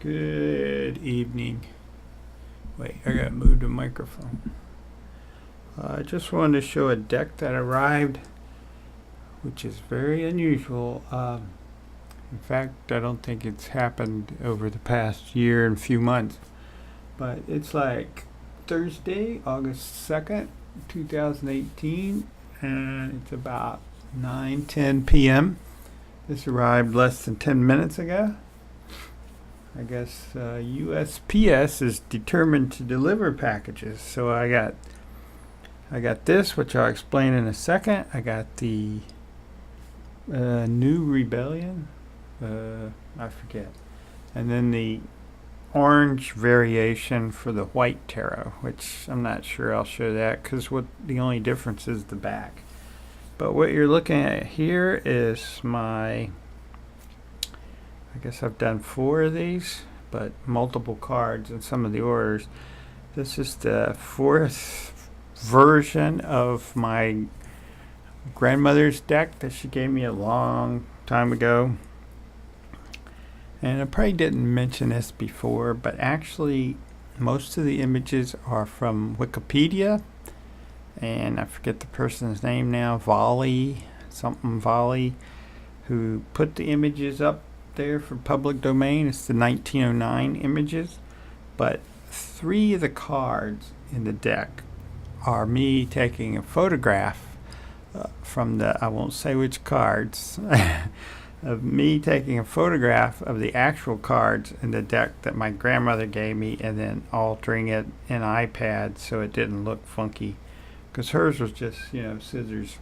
Good evening. Wait, I gotta move the microphone. I just wanted to show a deck that arrived, which is very unusual. In fact, I don't think it's happened over the past year and few months. But it's like Thursday, August 2nd, 2018, and it's about 9:10 p.m. This arrived less than 10 minutes ago. I guess USPS is determined to deliver packages. So I got this, which I'll explain in a second. I got the New Rebellion. I forget. And then the orange variation for the white tarot, which I'm not sure I'll show that because the only difference is the back. But what you're looking at here is I guess I've done 4 of these, but multiple cards in some of the orders. This is the 4th version of my grandmother's deck that she gave me a long time ago. And I probably didn't mention this before, but actually most of the images are from Wikipedia. And I forget the person's name now, Volley, who put the images up there for public domain. It's the 1909 images, but 3 of the cards in the deck are me taking a photograph from I won't say which cards, of me taking a photograph of the actual cards in the deck that my grandmother gave me and then altering it in iPad so it didn't look funky, because hers was just, scissors.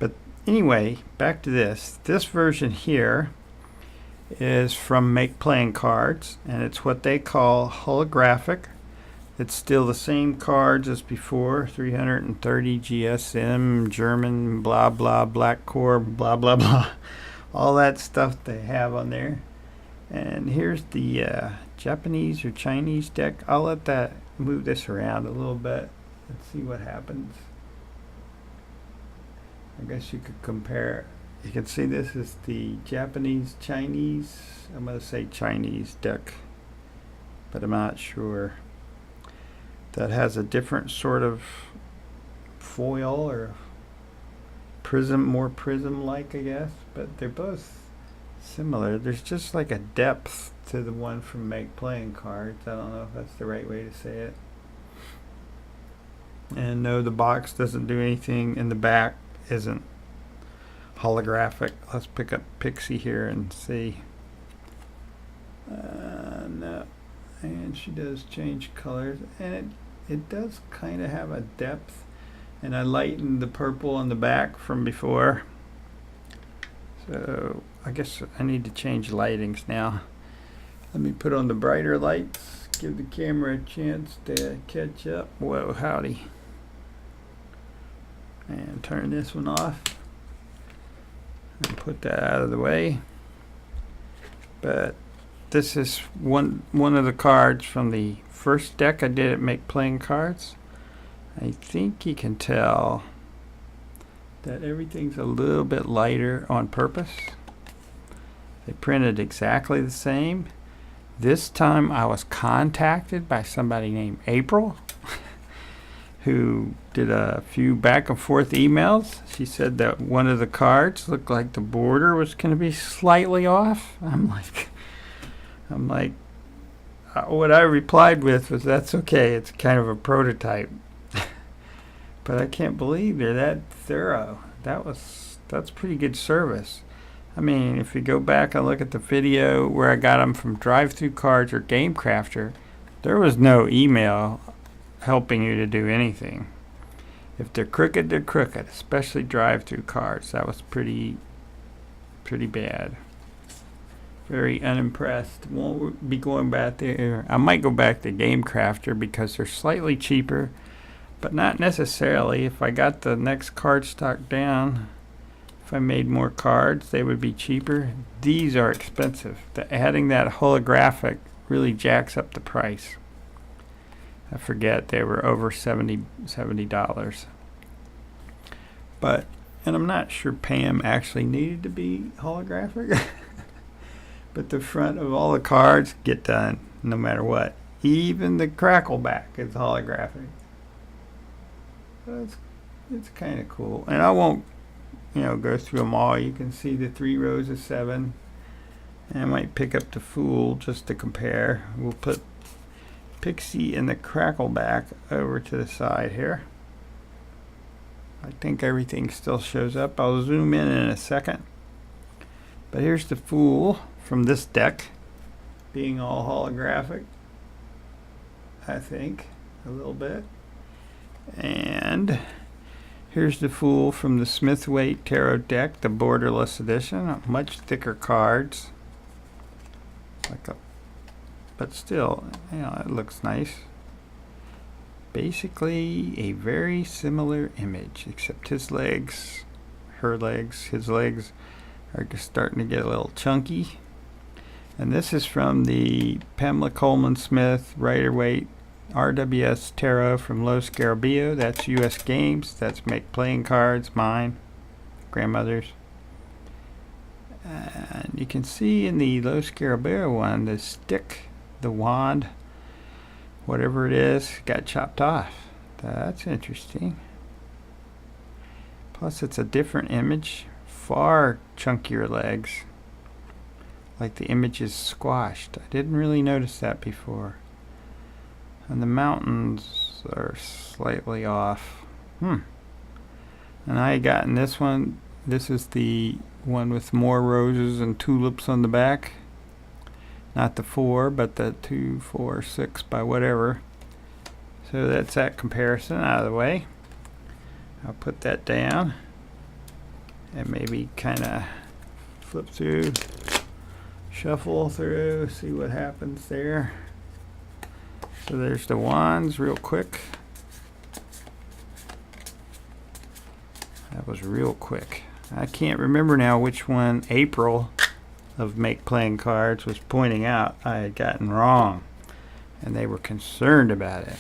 But anyway, back to this. This version here is from MakePlayingCards, and it's what they call holographic. It's still the same cards as before, 330 GSM, German, blah blah, black core, blah blah blah, all that stuff they have on there. And here's the Japanese or Chinese deck. I'll let that move this around a little bit and see what happens. I guess you could compare. You can see this is the Japanese Chinese. I'm going to say Chinese deck, but I'm not sure. That has a different sort of foil or prism, more prism-like, I guess. But they're both similar. There's just like a depth to the one from MakePlayingCards. I don't know if that's the right way to say it. And no, the box doesn't do anything, and the back isn't holographic. Let's pick up Pixie here and see. No, and she does change colors, and it does kind of have a depth, and I lightened the purple on the back from before. So I guess I need to change lightings now. Let me put on the brighter lights, give the camera a chance to catch up. Whoa, howdy. And turn this one off and put that out of the way. But this is one of the cards from the first deck I did at MakePlayingCards. I think you can tell that everything's a little bit lighter on purpose. They printed exactly the same. This time I was contacted by somebody named April who did a few back and forth emails. She said that one of the cards looked like the border was going to be slightly off. I'm like, what I replied with was, that's okay, it's kind of a prototype. But I can't believe they're that thorough. That's pretty good service. I mean, if you go back and look at the video where I got them from Drive-Thru Cards or Game Crafter, there was no email helping you to do anything. If they're crooked, they're crooked, especially Drive-Thru Cards. That was pretty bad. Very unimpressed. Won't be going back there. I might go back to Game Crafter because they're slightly cheaper, but not necessarily. If I got the next card stock down, if I made more cards, they would be cheaper. These are expensive. Adding that holographic really jacks up the price. I forget, they were over $70. But, and I'm not sure Pam actually needed to be holographic. But the front of all the cards get done no matter what. Even the crackle back is holographic. So it's kind of cool. And I won't, go through them all. You can see the 3 rows of 7. And I might pick up the Fool just to compare. We'll put Pixie and the crackle back over to the side here. I think everything still shows up. I'll zoom in a second. But here's the Fool from this deck, being all holographic, I think, a little bit. And here's the Fool from the Smith-Waite Tarot deck, the borderless edition. Much thicker cards. But still, it looks nice. Basically a very similar image, except his legs, his legs are just starting to get a little chunky. And this is from the Pamela Coleman Smith Rider-Waite RWS Tarot from Los Scarabeo. That's US Games. That's MakePlayingCards, mine, grandmother's. And you can see in the Los Scarabeo one, the stick, the wand, whatever it is, got chopped off. That's interesting. Plus it's a different image, far chunkier legs. Like the image is squashed. I didn't really notice that before. And the mountains are slightly off. And I got in this one. This is the one with more roses and tulips on the back. Not the 4, but the 2, 4, 6 by whatever. So that's that comparison out of the way. I'll put that down and maybe kind of flip through, shuffle through, see what happens there. So there's the wands real quick. That was real quick. I can't remember now which one April of MakePlayingCards was pointing out I had gotten wrong, and they were concerned about it.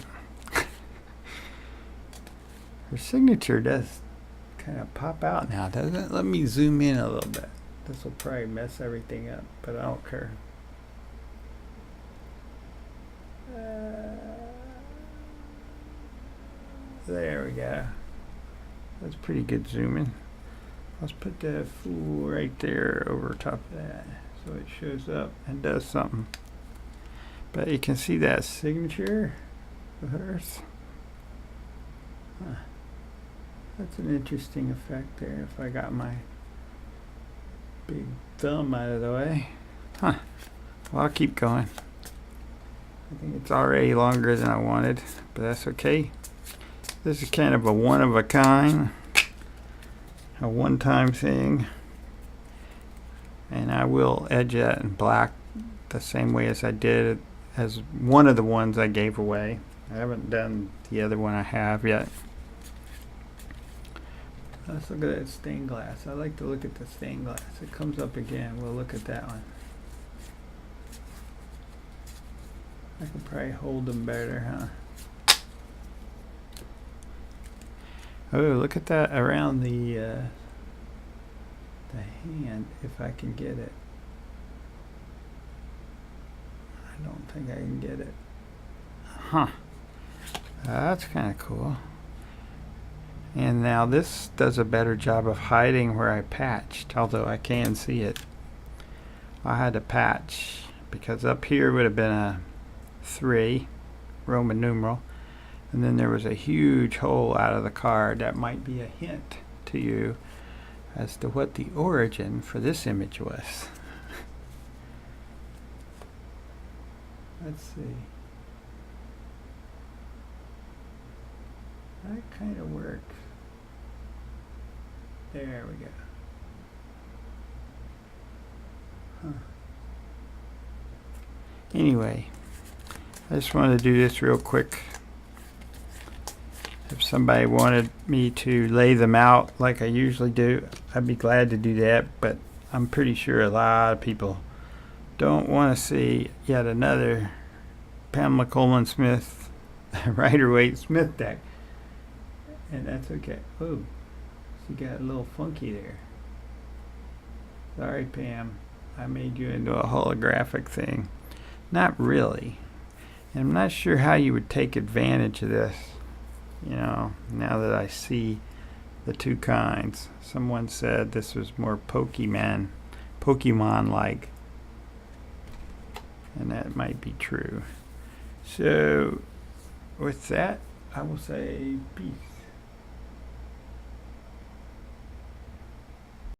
Her signature does kind of pop out now, doesn't it? Let me zoom in a little bit. This will probably mess everything up, but I don't care. There we go. That's pretty good zooming. Let's put the Fool right there over top of that so it shows up and does something. But you can see that signature of hers. That's an interesting effect there if I got my big thumb out of the way. Well, I'll keep going. I think it's already longer than I wanted, but that's okay. This is kind of a one of a kind, a one-time thing, and I will edge that in black the same way as I did as one of the ones I gave away. I haven't done the other one I have yet. Let's look at that stained glass. I like to look at the stained glass. It comes up again. We'll look at that one. I could probably hold them better, huh? Oh, look at that around the hand, if I can get it. I don't think I can get it. That's kind of cool. And now this does a better job of hiding where I patched, although I can see it. I had to patch because up here would have been a 3 Roman numeral, and then there was a huge hole out of the card. That might be a hint to you as to what the origin for this image was. Let's see. That kind of works. There we go. Anyway, I just wanted to do this real quick. If somebody wanted me to lay them out like I usually do, I'd be glad to do that, but I'm pretty sure a lot of people don't want to see yet another Pamela Coleman Smith Rider-Waite Smith deck. And that's okay. Oh, she got a little funky there. Sorry, Pam. I made you into a holographic thing. Not really. And I'm not sure how you would take advantage of this, you know, now that I see the two kinds. Someone said this was more Pokemon-like. And that might be true. So, with that, I will say peace.